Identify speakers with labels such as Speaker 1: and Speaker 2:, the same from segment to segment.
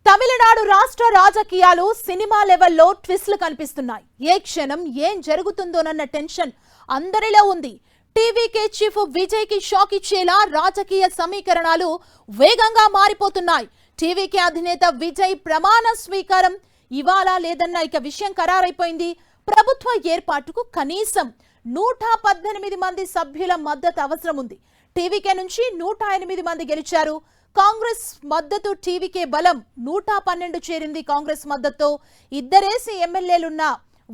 Speaker 1: తమిళనాడు రాష్ట్ర రాజకీయాలు సినిమా లెవెల్లో ట్విస్ట్లు కనిపిస్తున్నాయి. ఏ క్షణం ఏం జరుగుతుందోనన్న టెన్షన్ అందరిలో ఉంది. టీవీకే చీఫ్ విజయ్ కి షాక్ ఇచ్చేలా రాజకీయ సమీకరణాలు వేగంగా మారిపోతున్నాయి. టీవీకే అధినేత విజయ్ ప్రమాణ స్వీకారం ఇవాళ లేదన్న విషయం ఖరారైపోయింది. ప్రభుత్వ ఏర్పాటుకు కనీసం 118 మంది సభ్యుల మద్దతు అవసరం ఉంది. టీవీకే నుంచి 108 మంది గెలిచారు. కాంగ్రెస్ మద్దతు టీవీకే బలం 112 చేరింది. కాంగ్రెస్ మద్దతుతో ఇద్దరేసి ఎమ్మెల్యేలున్న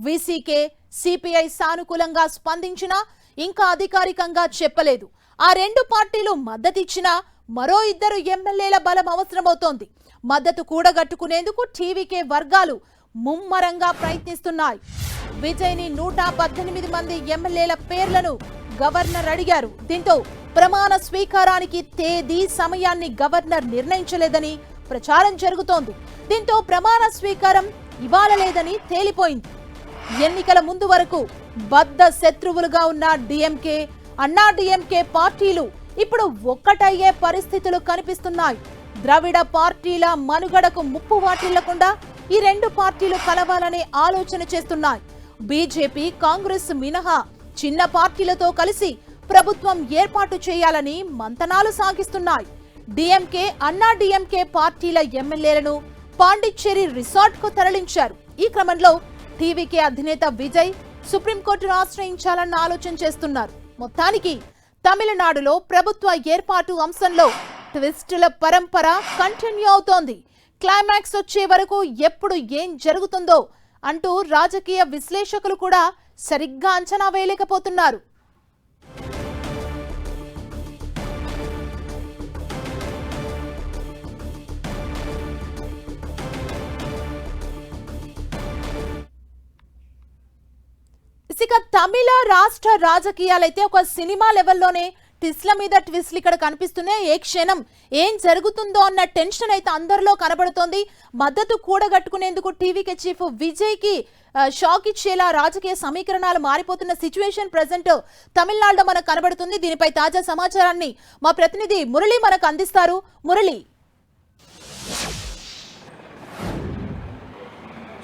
Speaker 1: వీసీకే సిపిఐ సానుకూలంగా స్పందించినా ఇంకా అధికారికంగా చెప్పలేదు. ఆ రెండు పార్టీలు మద్దతిచ్చినా మరో ఇద్దరు ఎమ్మెల్యేల బలం అవసరమవుతోంది. మద్దతు కూడగట్టుకునేందుకు టీవీకే వర్గాలు ముమ్మరంగా ప్రయత్నిస్తున్నాయి. విజయ్ ని 118 మంది ఎమ్మెల్యేల పేర్లను గవర్నర్ అడిగారు. దీంతో ప్రమాణ స్వీకారానికి తేదీ సమయాన్ని గవర్నర్ నిర్ణయించలేదని ప్రచారం జరుగుతోంది. దీంతో ప్రమాణ స్వీకారం ఇవాళ లేదని తేలిపోయింది. ఎన్నికల ముందు వరకు బద్ద శత్రువులుగా ఉన్న డిఎంకే, అన్నా డిఎంకే పార్టీలు ఇప్పుడు ఒక్కటయ్యే పరిస్థితులు కనిపిస్తున్నాయి. ద్రవిడ పార్టీల మనుగడకు ముప్పు వాటిల్లకుండా ఈ రెండు పార్టీలు కలవాలనే ఆలోచన చేస్తున్నాయి. బీజేపీ, కాంగ్రెస్ మినహా చిన్న పార్టీలతో కలిసి ప్రభుత్వం ఏర్పాటు చేయాలని మంతనాలు సాగిస్తున్నాయి. డిఎంకే, అన్నా డిఎంకే పార్టీల ఎమ్మెల్యేలను పాండిచ్చేరి రిసార్ట్ కు తరలించారు. ఈ క్రమంలో టీవీకే అధినేత విజయ్ సుప్రీంకోర్టును ఆశ్రయించాలన్న ఆలోచన చేస్తున్నారు. మొత్తానికి తమిళనాడులో ప్రభుత్వ ఏర్పాటు అంశంలో ట్విస్టుల పరంపర కంటిన్యూ అవుతోంది. క్లైమాక్స్ వచ్చే వరకు ఎప్పుడు ఏం జరుగుతుందో అంటూ రాజకీయ విశ్లేషకులు కూడా సరిగ్గా అంచనా వేయలేకపోతున్నారు. ఇక తమిళ రాష్ట్ర రాజకీయాలైతే ఒక సినిమా లెవెల్లోనే ట్విస్ట్ల మీద ట్విస్ట్లు ఇక్కడ కనిపిస్తున్నాయి. ఏ క్షణం ఏం జరుగుతుందో అన్న టెన్షన్ అయితే అందరిలో కనబడుతోంది. మద్దతు కూడగట్టుకునేందుకు టీవీకే చీఫ్ విజయ్ కి షాక్ ఇచ్చేలా రాజకీయ సమీకరణాలు మారిపోతున్న సిచ్యువేషన్ ప్రెసెంట్ తమిళనాడులో మనకు కనబడుతుంది. దీనిపై తాజా సమాచారాన్ని మా ప్రతినిధి మురళి మనకు అందిస్తారు. మురళి,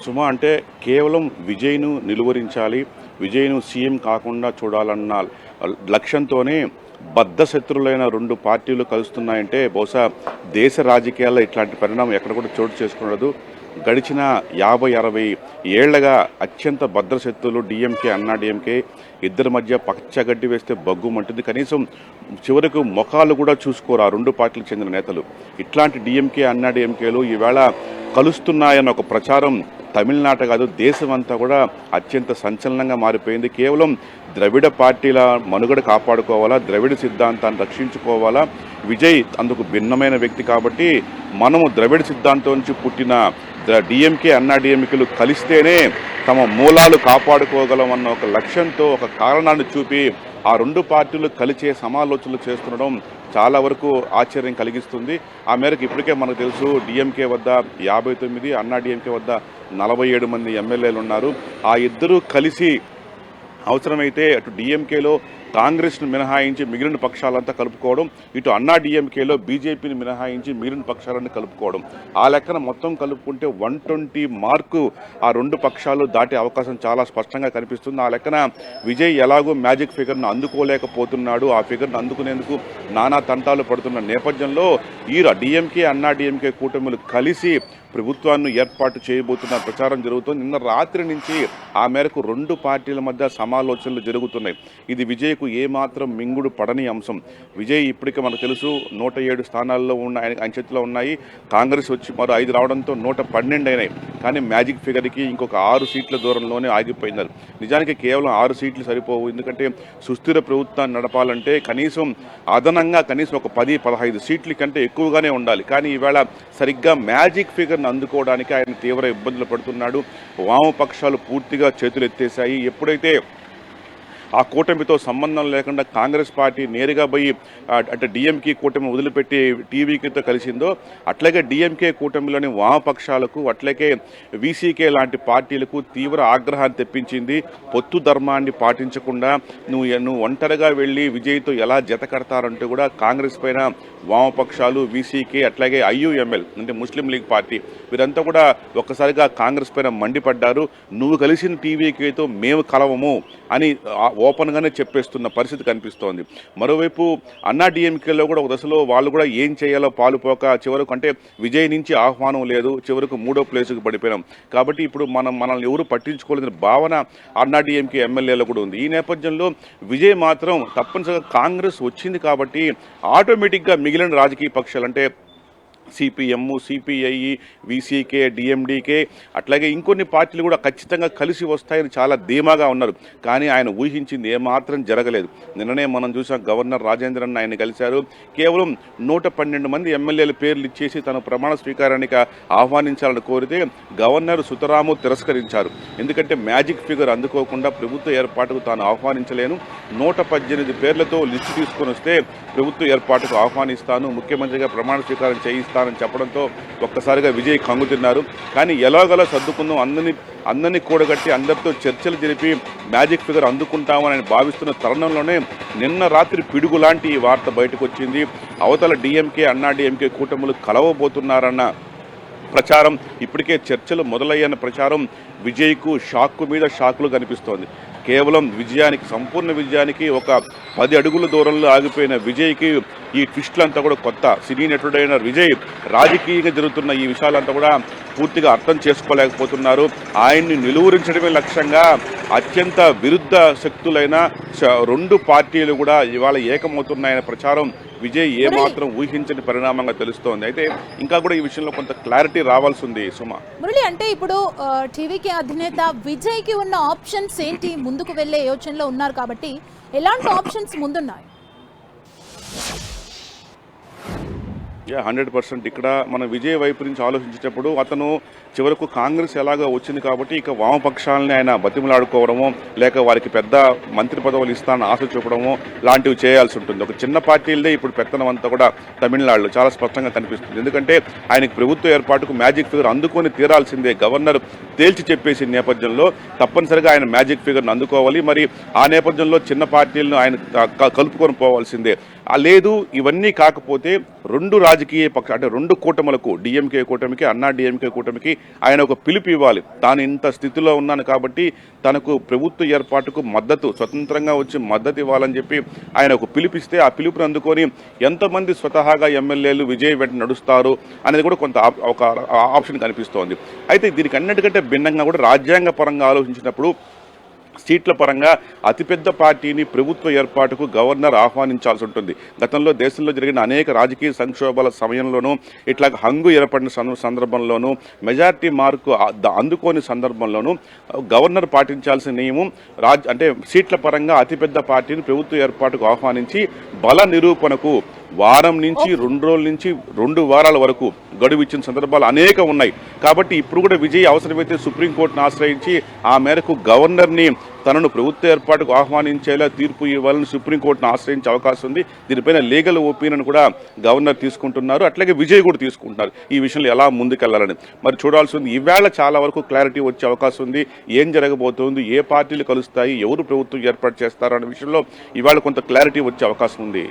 Speaker 2: సుమా, అంటే కేవలం విజయ్ను నిలువరించాలి, విజయ్ను సీఎం కాకుండా చూడాలన్న లక్ష్యంతోనే బద్ధశత్రులైన రెండు పార్టీలు కలుస్తున్నాయంటే బహుశా దేశ రాజకీయాల్లో ఇట్లాంటి పరిణామం ఎక్కడ కూడా చోటు చేసుకున్నదు. గడిచిన 50-60 ఏళ్లగా అత్యంత భద్రశత్రులు డిఎంకే, అన్నా డిఎంకే ఇద్దరి మధ్య పచ్చగడ్డి వేస్తే బగ్గుమంటుంది. కనీసం చివరకు ముఖాలు కూడా చూసుకోరు ఆ రెండు పార్టీలకు చెందిన నేతలు. ఇట్లాంటి డిఎంకే, అన్నా డిఎంకేలు ఈవేళ కలుస్తున్నాయన్న ఒక ప్రచారం తమిళనాట కాదు దేశమంతా కూడా అత్యంత సంచలనంగా మారిపోయింది. కేవలం ద్రవిడ పార్టీల మనుగడ కాపాడుకోవాలా, ద్రవిడ సిద్ధాంతాన్ని రక్షించుకోవాలా, విజయ్ అందుకు భిన్నమైన వ్యక్తి కాబట్టి మనము ద్రవిడ సిద్ధాంతం నుంచి పుట్టిన డిఎంకే, అన్నా డిఎంకేలు కలిస్తేనే తమ మూలాలు కాపాడుకోగలం అన్న ఒక లక్ష్యంతో ఒక కారణాన్ని చూపి ఆ రెండు పార్టీలు కలిసే సమాలోచనలు చేస్తుండడం చాలా వరకు ఆశ్చర్యం కలిగిస్తుంది. ఆ మేరకు ఇప్పటికే మనకు తెలుసు డిఎంకే వద్ద 59, అన్నా డిఎంకే వద్ద 47 మంది ఎమ్మెల్యేలు ఉన్నారు. ఆ ఇద్దరూ కలిసి అవసరమైతే అటు డిఎంకేలో కాంగ్రెస్ను మినహాయించి మిగిలిన పక్షాలంతా కలుపుకోవడం, ఇటు అన్నా డిఎంకేలో బీజేపీని మినహాయించి మిగిలిన పక్షాలను కలుపుకోవడం, ఆ లెక్కన మొత్తం కలుపుకుంటే 120 మార్కు ఆ రెండు పక్షాలు దాటే అవకాశం చాలా స్పష్టంగా కనిపిస్తుంది. ఆ లెక్కన విజయ్ ఎలాగో మ్యాజిక్ ఫిగర్ను అందుకోలేకపోతున్నాడు. ఆ ఫిగర్ను అందుకునేందుకు నానా తంటాలు పడుతున్న నేపథ్యంలో ఈ డిఎంకే, అన్నా డిఎంకే కూటమిలు కలిసి ప్రభుత్వాన్ని ఏర్పాటు చేయబోతున్న ప్రచారం జరుగుతుంది. నిన్న రాత్రి నుంచి ఆ మేరకు రెండు పార్టీల మధ్య సమాలోచనలు జరుగుతున్నాయి. ఇది విజయ్కు ఏమాత్రం మింగుడు పడని అంశం. విజయ్ ఇప్పటికే మనకు తెలుసు 107 స్థానాల్లో ఆయన చేతిలో ఉన్నాయి. కాంగ్రెస్ వచ్చి మరో 5 రావడంతో 112 అయినాయి. కానీ మ్యాజిక్ ఫిగర్కి ఇంకొక 6 సీట్ల దూరంలోనే ఆగిపోయినారు. నిజానికి కేవలం 6 సీట్లు సరిపోవు. ఎందుకంటే సుస్థిర ప్రభుత్వాన్ని నడపాలంటే కనీసం అదనంగా కనీసం ఒక 10-15 సీట్ల కంటే ఎక్కువగానే ఉండాలి. కానీ ఈవేళ సరిగ్గా మ్యాజిక్ ఫిగర్ అందుకోవడానికి ఆయన తీవ్ర ఇబ్బందులు పడుతున్నాడు. వామపక్షాలు పూర్తిగా చేతులు ఎత్తేశాయి. ఎప్పుడైతే ఆ కూటమితో సంబంధం లేకుండా కాంగ్రెస్ పార్టీ నేరుగా పోయి అంటే డిఎంకే కూటమి వదిలిపెట్టి టీవీకేతో కలిసిందో అట్లాగే డిఎంకే కూటమిలోని వామపక్షాలకు అట్లాగే వీసీకే లాంటి పార్టీలకు తీవ్ర ఆగ్రహాన్ని తెప్పించింది. పొత్తు ధర్మాన్ని పాటించకుండా నువ్వు ఒంటరిగా వెళ్ళి విజయ్తో ఎలా జత కడతారంటూ కూడా కాంగ్రెస్ పైన వామపక్షాలు, వీసీకే అట్లాగే ఐయుఎంఎల్ అంటే ముస్లిం లీగ్ పార్టీ వీరంతా కూడా ఒక్కసారిగా కాంగ్రెస్ పైన మండిపడ్డారు. నువ్వు కలిసిన టీవీకేతో మేము కలవము అని ఓపెన్గానే చెప్పేస్తున్న పరిస్థితి కనిపిస్తోంది. మరోవైపు అన్నా డిఎంకేలో కూడా ఒక దశలో వాళ్ళు కూడా ఏం చేయాలో పాలుపోక చివరకు అంటే విజయ్ నుంచి ఆహ్వానం లేదు, చివరకు 3వ ప్లేసుకు పడిపోయినాం. కాబట్టి ఇప్పుడు మనల్ని ఎవరు పట్టించుకోలేదని భావన అన్నా డిఎంకే ఎమ్మెల్యేలో కూడా ఉంది. ఈ నేపథ్యంలో విజయ్ మాత్రం తప్పనిసరిగా కాంగ్రెస్ వచ్చింది కాబట్టి ఆటోమేటిక్గా మిగిలిన రాజకీయ పక్షాలు అంటే సిపిఎం, సిపిఐ, వీసీకే, డిఎండికే అట్లాగే ఇంకొన్ని పార్టీలు కూడా ఖచ్చితంగా కలిసి వస్తాయని చాలా ధీమాగా ఉన్నారు. కానీ ఆయన ఊహించింది ఏమాత్రం జరగలేదు. నిన్ననే మనం చూసాం, గవర్నర్ రాజేంద్రన్ ఆయన కలిశారు. కేవలం 112 మంది ఎమ్మెల్యేల పేర్లు ఇచ్చేసి తన ప్రమాణ స్వీకారానికి ఆహ్వానించాలని కోరితే గవర్నర్ సుతరాము తిరస్కరించారు. ఎందుకంటే మ్యాజిక్ ఫిగర్ అందుకోకుండా ప్రభుత్వ ఏర్పాటుకు తాను ఆహ్వానించలేను, 118 పేర్లతో లిస్టు తీసుకొని వస్తే ప్రభుత్వ ఏర్పాటుకు ఆహ్వానిస్తాను, ముఖ్యమంత్రిగా ప్రమాణ స్వీకారం చేయిస్తానని చెప్పడంతో ఒక్కసారిగా విజయ్ కంగు తిన్నారు. కానీ ఎలాగలా సర్దుకుందాం, అందరినీ కూడగట్టి అందరితో చర్చలు జరిపి మ్యాజిక్ ఫిగర్ అందుకుంటామని భావిస్తున్న తరుణంలోనే నిన్న రాత్రి పిడుగు లాంటి ఈ వార్త బయటకు వచ్చింది. అవతల డిఎంకే, అన్నా డిఎంకే కూటములు కలవబోతున్నారన్న ప్రచారం, ఇప్పటికే చర్చలు మొదలయ్యన్న ప్రచారం విజయ్కు షాక్కు మీద షాకులు కనిపిస్తోంది. కేవలం విజయానికి, సంపూర్ణ విజయానికి ఒక 10 అడుగుల దూరంలో ఆగిపోయిన విజయ్కి ఈ ట్విస్టులంతా కూడా కొత్త. సినీ నటుడైన విజయ్ రాజకీయంగా జరుగుతున్న ఈ విషయాలంతా కూడా పూర్తిగా అర్థం చేసుకోలేకపోతున్నారు. ఆయన్ని నిలువరించడమే లక్ష్యంగా అత్యంత విరుద్ధ శక్తులైన 2 పార్టీలు కూడా ఇవాళ ఏకమవుతున్నాయనే ప్రచారం విజయ్ ఏమాత్రం ఊహించని పరిణామంగా తెలుస్తోంది. అయితే ఇంకా కూడా ఈ విషయంలో కొంత క్లారిటీ రావాల్సి ఉంది. సుమా,
Speaker 1: మురళి, అంటే ఇప్పుడు టీవీకే అధినేత విజయ్ కి ఉన్న ఆప్షన్స్ ఏంటి? ముందుకు వెళ్లే యోచనలో ఉన్నారు కాబట్టి ఎలాంటి ఆప్షన్స్ ముందున్నాయి?
Speaker 2: 100% ఇక్కడ మన విజయ్ వైపు నుంచి ఆలోచించేటప్పుడు అతను చివరకు కాంగ్రెస్ ఎలాగో వచ్చింది కాబట్టి ఇక వామపక్షాలని ఆయన బతిమలాడుకోవడమో లేక వారికి పెద్ద మంత్రి పదవులు ఇస్తానని ఆశ చూపడమో లాంటివి చేయాల్సి ఉంటుంది. ఒక చిన్న పార్టీలదే ఇప్పుడు పెత్తనం అంతా కూడా తమిళనాడులో చాలా స్పష్టంగా కనిపిస్తుంది. ఎందుకంటే ఆయనకు ప్రభుత్వ ఏర్పాటుకు మ్యాజిక్ ఫిగర్ అందుకొని తీరాల్సిందే. గవర్నర్ తేల్చి చెప్పేసిన నేపథ్యంలో తప్పనిసరిగా ఆయన మ్యాజిక్ ఫిగర్ను అందుకోవాలి. మరి ఆ నేపథ్యంలో చిన్న పార్టీలను ఆయన కలుపుకొని పోవాల్సిందే. లేదు, ఇవన్నీ కాకపోతే 2 రాజకీయ పక్ష అంటే 2 కూటములకు, డిఎంకే కూటమికి, అన్నా డిఎంకే కూటమికి ఆయన ఒక పిలుపు ఇవ్వాలి. తాను ఇంత స్థితిలో ఉన్నాను కాబట్టి తనకు ప్రభుత్వ ఏర్పాటుకు మద్దతు, స్వతంత్రంగా వచ్చి మద్దతు ఇవ్వాలని చెప్పి ఆయన ఒక పిలుపిస్తే ఆ పిలుపుని అందుకొని ఎంతమంది స్వతహాగా ఎమ్మెల్యేలు విజయ్ వెంట నడుస్తారు అనేది కూడా కొంత ఒక ఆప్షన్ కనిపిస్తోంది. అయితే దీనికి అన్నిటికంటే భిన్నంగా కూడా రాజ్యాంగ పరంగా ఆలోచించినప్పుడు సీట్ల పరంగా అతిపెద్ద పార్టీని ప్రభుత్వ ఏర్పాటుకు గవర్నర్ ఆహ్వానించాల్సి ఉంటుంది. గతంలో దేశంలో జరిగిన అనేక రాజకీయ సంక్షోభాల సమయంలోనూ ఇట్లా హంగు ఏర్పడిన సందర్భంలోనూ మెజార్టీ మార్కు అందుకోని సందర్భంలోనూ గవర్నర్ పాటించాల్సిన నియమం అంటే సీట్ల పరంగా అతిపెద్ద పార్టీని ప్రభుత్వ ఏర్పాటుకు ఆహ్వానించి బల నిరూపణకు వారం నుంచి 2 రోజుల నుంచి 2 వారాల వరకు గడువు ఇచ్చిన సందర్భాలు అనేక ఉన్నాయి. కాబట్టి ఇప్పుడు కూడా విజయ్ అవసరమైతే సుప్రీంకోర్టును ఆశ్రయించి ఆ మేరకు గవర్నర్ని తనను ప్రభుత్వ ఏర్పాటుకు ఆహ్వానించేలా తీర్పు ఇవ్వాలని సుప్రీంకోర్టును ఆశ్రయించే అవకాశం ఉంది. దీనిపైన లీగల్ ఒపీనియన్ కూడా గవర్నర్ తీసుకుంటున్నారు, అట్లాగే విజయ్ కూడా తీసుకుంటున్నారు ఈ విషయంలో ఎలా ముందుకెళ్లాలని. మరి చూడాల్సి ఉంది. ఈవేళ చాలా వరకు క్లారిటీ వచ్చే అవకాశం ఉంది. ఏం జరగబోతోంది, ఏ పార్టీలు కలుస్తాయి, ఎవరు ప్రభుత్వం ఏర్పాటు చేస్తారు అనే విషయంలో ఇవాళ కొంత క్లారిటీ వచ్చే అవకాశం ఉంది.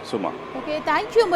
Speaker 2: సుమా,
Speaker 1: ఓకే, థ్యాంక్ యూ.